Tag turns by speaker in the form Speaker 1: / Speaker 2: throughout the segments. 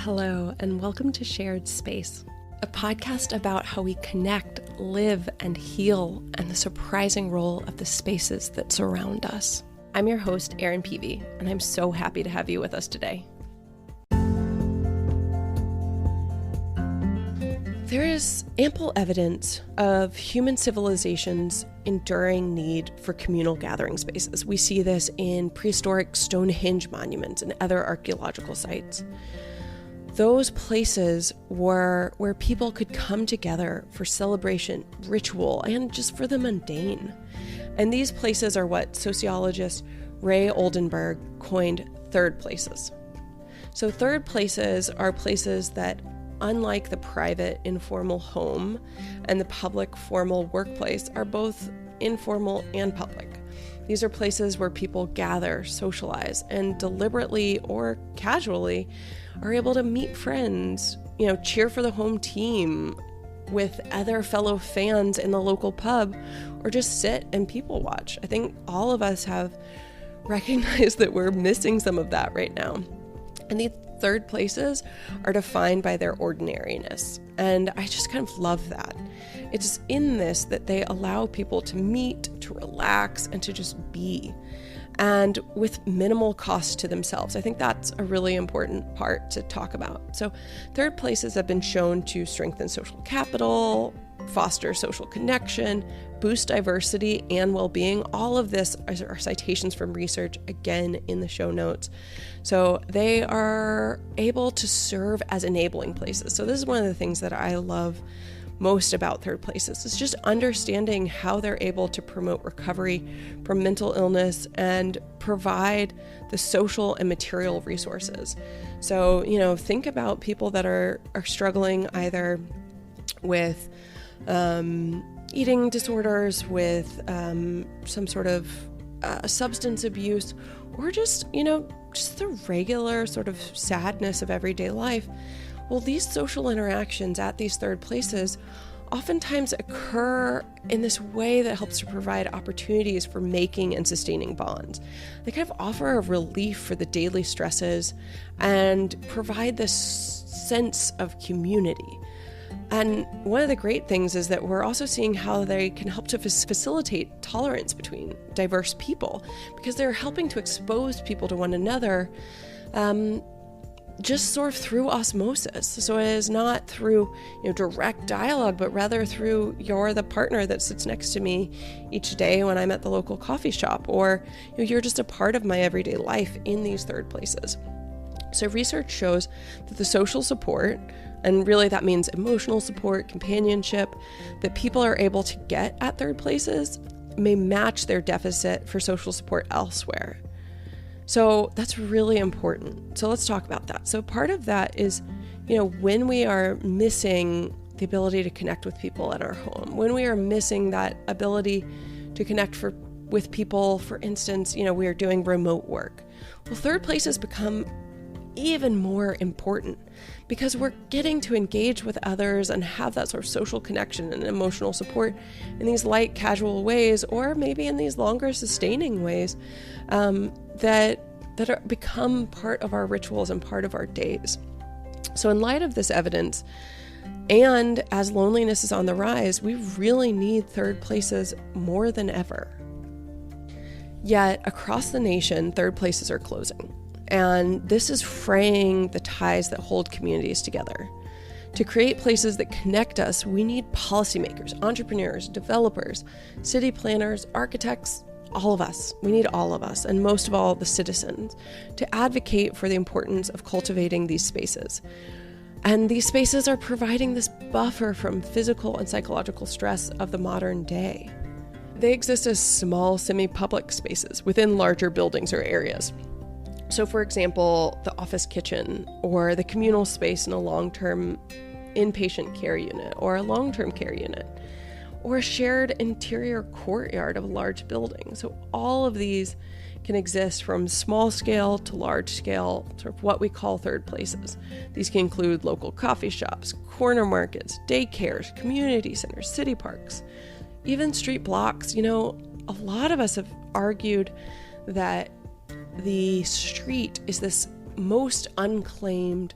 Speaker 1: Hello, and welcome to Shared Space, a podcast about how we connect, live, and heal, and the surprising role of the spaces that surround us. I'm your host, Erin Peavy, and I'm so happy to have you with us today. There is ample evidence of human civilization's enduring need for communal gathering spaces. We see this in prehistoric Stonehenge monuments and other archaeological sites. Those places were where people could come together for celebration, ritual, and just for the mundane. And these places are what sociologist Ray Oldenburg coined third places. So third places are places that, unlike the private informal home and the public formal workplace, are both informal and public. These are places where people gather, socialize, and deliberately or casually are able to meet friends, cheer for the home team with other fellow fans in the local pub, or just sit and people watch. I think all of us have recognized that we're missing some of that right now. And these third places are defined by their ordinariness. And I just kind of love that. It's in this that they allow people to meet, to relax, and to just be, and with minimal cost to themselves. I think that's a really important part to talk about. So third places have been shown to strengthen social capital, foster social connection, boost diversity and well-being. All of this are citations from research, again, in the show notes. So they are able to serve as enabling places. So this is one of the things that I love most about third places. It's just understanding how they're able to promote recovery from mental illness and provide the social and material resources. So, think about people that are struggling either with eating disorders, with some sort of substance abuse, or just the regular sort of sadness of everyday life. Well, these social interactions at these third places oftentimes occur in this way that helps to provide opportunities for making and sustaining bonds. They kind of offer a relief for the daily stresses and provide this sense of community. And one of the great things is that we're also seeing how they can help to facilitate tolerance between diverse people, because they're helping to expose people to one another just sort of through osmosis. So it is not through direct dialogue, but rather through you're the partner that sits next to me each day when I'm at the local coffee shop, or you're just a part of my everyday life in these third places. So research shows that the social support, and really that means emotional support, companionship, that people are able to get at third places may match their deficit for social support elsewhere. So that's really important. So let's talk about that. So part of that is, when we are missing the ability to connect with people at our home, when we are missing that ability to connect with people, for instance, we are doing remote work. Well, third places become even more important because we're getting to engage with others and have that sort of social connection and emotional support in these light, casual ways, or maybe in these longer, sustaining ways that become part of our rituals and part of our days. So in light of this evidence, and as loneliness is on the rise, we really need third places more than ever. Yet across the nation, third places are closing. And this is fraying the ties that hold communities together. To create places that connect us, we need policymakers, entrepreneurs, developers, city planners, architects, all of us. We need all of us, and most of all, the citizens, to advocate for the importance of cultivating these spaces. And these spaces are providing this buffer from physical and psychological stress of the modern day. They exist as small, semi-public spaces within larger buildings or areas. So for example, the office kitchen, or the communal space in a long-term inpatient care unit, or a long-term care unit, or a shared interior courtyard of a large building. So all of these can exist from small scale to large scale, sort of what we call third places. These can include local coffee shops, corner markets, daycares, community centers, city parks, even street blocks. A lot of us have argued that the street is this most unclaimed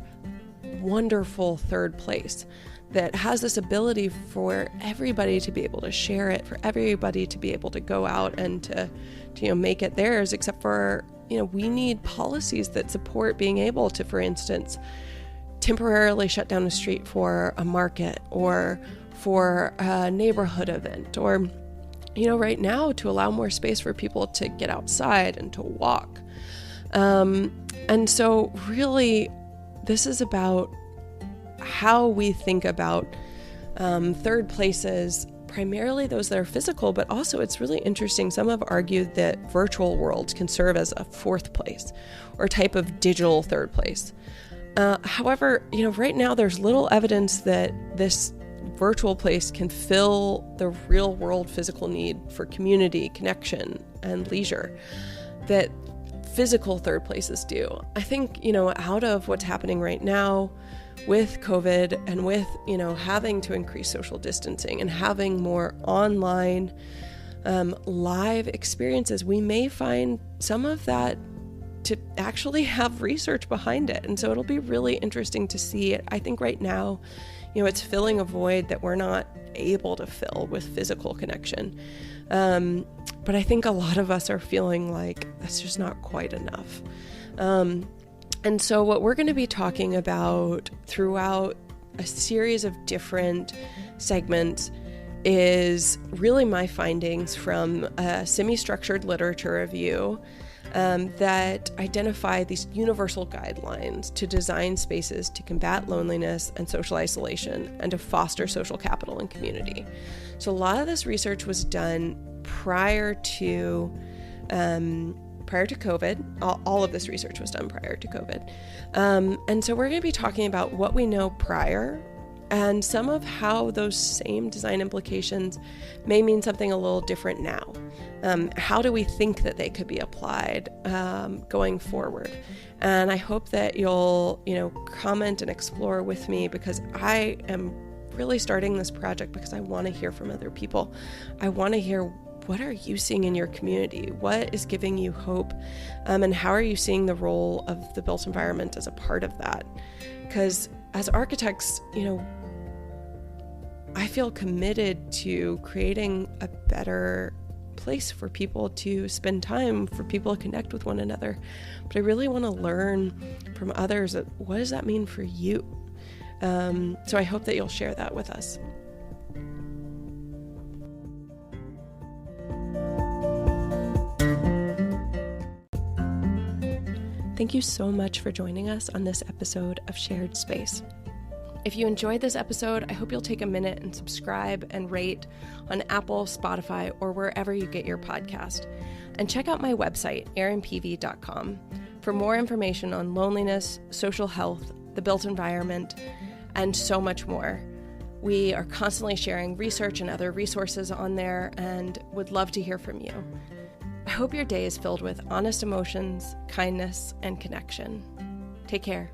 Speaker 1: wonderful third place that has this ability for everybody to be able to share it, for everybody to be able to go out and to make it theirs, except for, we need policies that support being able to, for instance, temporarily shut down a street for a market or for a neighborhood event, or, right now to allow more space for people to get outside and to walk. And so really, this is about how we think about third places, primarily those that are physical, but also it's really interesting. Some have argued that virtual worlds can serve as a fourth place or type of digital third place. However, right now there's little evidence that this virtual place can fill the real world physical need for community, connection, and leisure that physical third places do. I think, out of what's happening right now with COVID and with, having to increase social distancing and having more online live experiences, we may find some of that to actually have research behind it. And so it'll be really interesting to see it. I think right now, it's filling a void that we're not able to fill with physical connection. But I think a lot of us are feeling like that's just not quite enough. And so what we're going to be talking about throughout a series of different segments is really my findings from a semi-structured literature review that identify these universal guidelines to design spaces to combat loneliness and social isolation and to foster social capital and community. So a lot of this research was done prior to COVID. All of this research was done prior to COVID. And so we're going to be talking about what we know prior and some of how those same design implications may mean something a little different now. How do we think that they could be applied going forward? And I hope that you'll, comment and explore with me, because I am really starting this project because I want to hear from other people. I want to hear, what are you seeing in your community? What is giving you hope? And how are you seeing the role of the built environment as a part of that? Because as architects, I feel committed to creating a better place for people to spend time, for people to connect with one another. But I really want to learn from others, what does that mean for you? So I hope that you'll share that with us. Thank you so much for joining us on this episode of Shared Space. If you enjoyed this episode, I hope you'll take a minute and subscribe and rate on Apple, Spotify, or wherever you get your podcast. And check out my website, erinpv.com, for more information on loneliness, social health, the built environment, and so much more. We are constantly sharing research and other resources on there and would love to hear from you. I hope your day is filled with honest emotions, kindness, and connection. Take care.